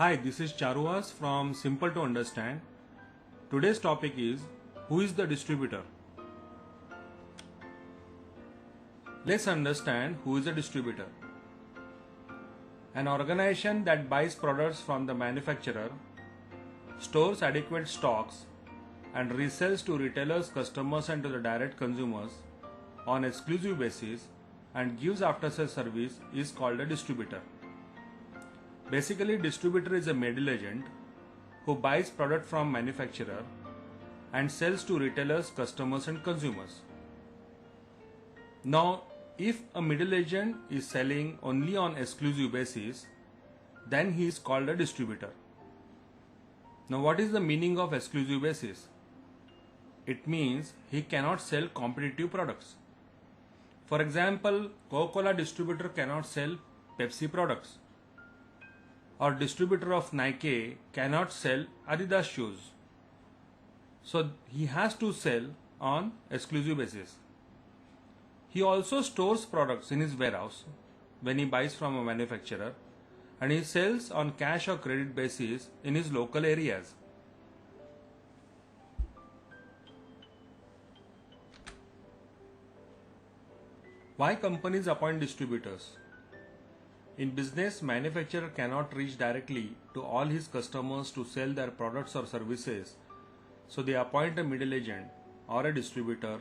Hi, this is Charuas from Simple to Understand. Today's topic is who is the distributor? Let's understand who is a distributor. An organization that buys products from the manufacturer, stores adequate stocks, and resells to retailers, customers, and to the direct consumers on exclusive basis and gives after-sales service is called a distributor. Basically, distributor is a middle agent who buys product from manufacturer and sells to retailers, customers, and consumers. Now, if a middle agent is selling only on exclusive basis, then he is called a distributor. Now, what is the meaning of exclusive basis? It means he cannot sell competitive products. For example, Coca-Cola distributor cannot sell Pepsi products, or distributor of Nike cannot sell Adidas shoes. So he has to sell on exclusive basis. He also stores products in his warehouse when he buys from a manufacturer, and he sells on cash or credit basis in his local areas. Why companies appoint distributors? In business, manufacturer cannot reach directly to all his customers to sell their products or services, so they appoint a middle agent or a distributor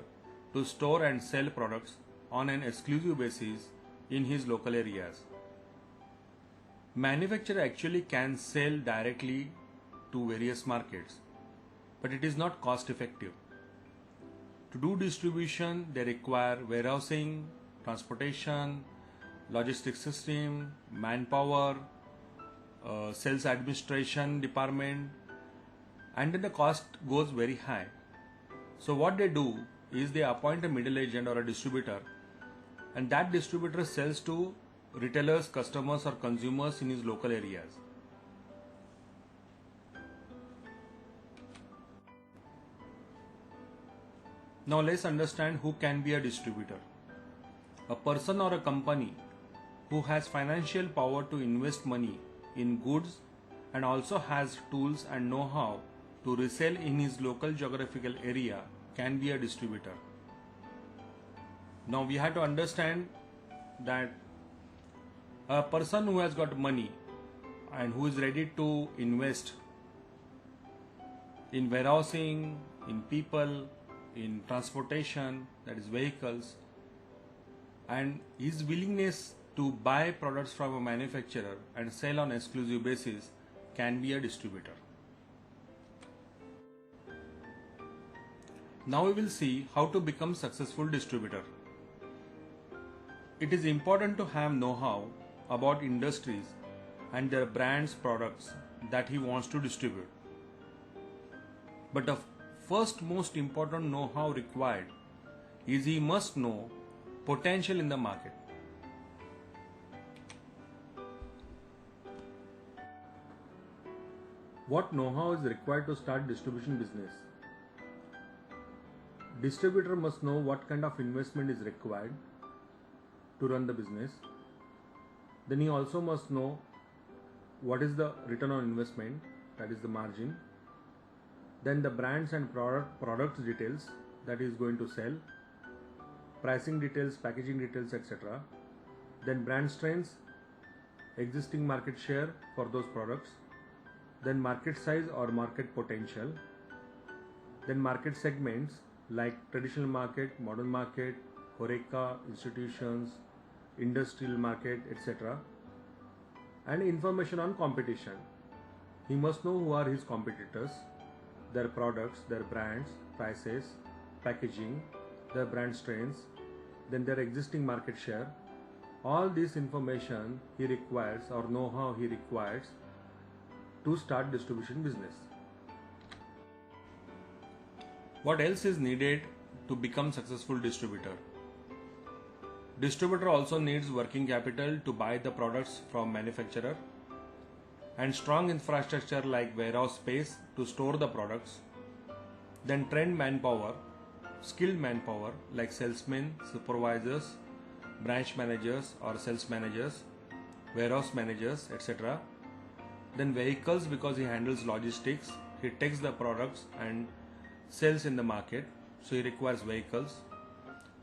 to store and sell products on an exclusive basis in his local areas. Manufacturer actually can sell directly to various markets, but it is not cost effective. To do distribution, they require warehousing, transportation, logistics system, manpower, sales administration department, and then the cost goes very high. So what they do is they appoint a middle agent or a distributor, and that distributor sells to retailers, customers, or consumers in his local areas. Now let's understand who can be a distributor. A person or a company who has financial power to invest money in goods and also has tools and know-how to resell in his local geographical area can be a distributor. Now we have to understand that a person who has got money and who is ready to invest in warehousing, in people, in transportation, that is vehicles, and his willingness to buy products from a manufacturer and sell on exclusive basis can be a distributor. Now we will see how to become successful distributor. It is important to have know-how about industries and their brands' products that he wants to distribute. But the first most important know-how required is he must know potential in the market. What know-how is required to start distribution business? Distributor must know what kind of investment is required to run the business. Then he also must know what is the return on investment, that is the margin. Then the brands and products details that he is going to sell, pricing details, packaging details, etc. Then brand strengths, existing market share for those products, then market size or market potential, then market segments like traditional market, modern market, HoReCa, institutions, industrial market, etc. and information on competition. He must know who are his competitors, their products, their brands, prices, packaging, their brand strengths, then their existing market share. All this information he requires or know-how he requires to start distribution business. What else is needed to become successful distributor? Distributor also needs working capital to buy the products from manufacturer and strong infrastructure like warehouse space to store the products, then trained manpower, skilled manpower like salesmen, supervisors, branch managers or sales managers, warehouse managers, etc., Then vehicles, because he handles logistics, he takes the products and sells in the market, so he requires vehicles.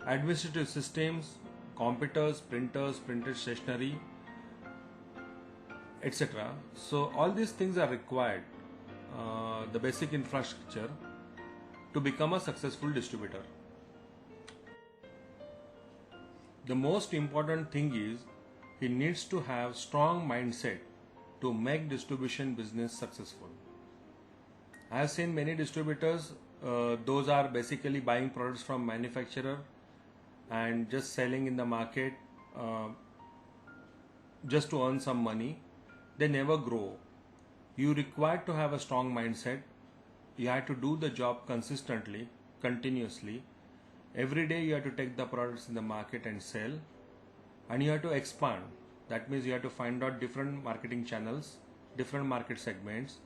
Administrative systems, computers, printers, printed stationery, etc. So all these things are required, the basic infrastructure to become a successful distributor. The most important thing is he needs to have strong mindset to make distribution business successful. I have seen many distributors, those are basically buying products from manufacturer and just selling in the market just to earn some money. They never grow. You require to have a strong mindset. You have to do the job consistently, continuously. Every day you have to take the products in the market and sell, and you have to expand. That means you have to find out different marketing channels, different market segments,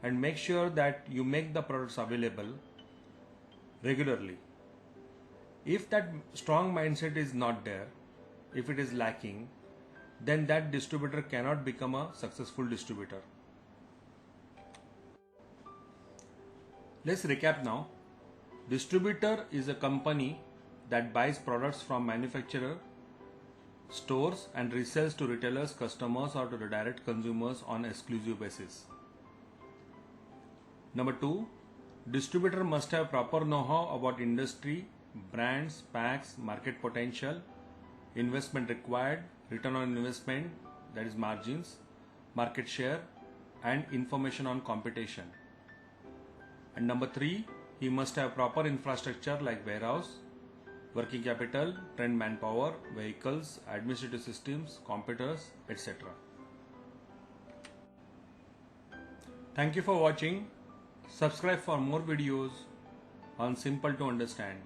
and make sure that you make the products available regularly. If that strong mindset is not there, if it is lacking, then that distributor cannot become a successful distributor. Let's recap now. Distributor is a company that buys products from manufacturer, stores, and resells to retailers, customers, or to the direct consumers on exclusive basis. Number 2, distributor must have proper know-how about industry, brands, packs, market potential, investment required, return on investment, that is margins, market share, and information on competition. And number 3, he must have proper infrastructure like warehouse, working capital, trained manpower, vehicles, administrative systems, computers, etc. Thank you for watching. Subscribe for more videos on simple to understand.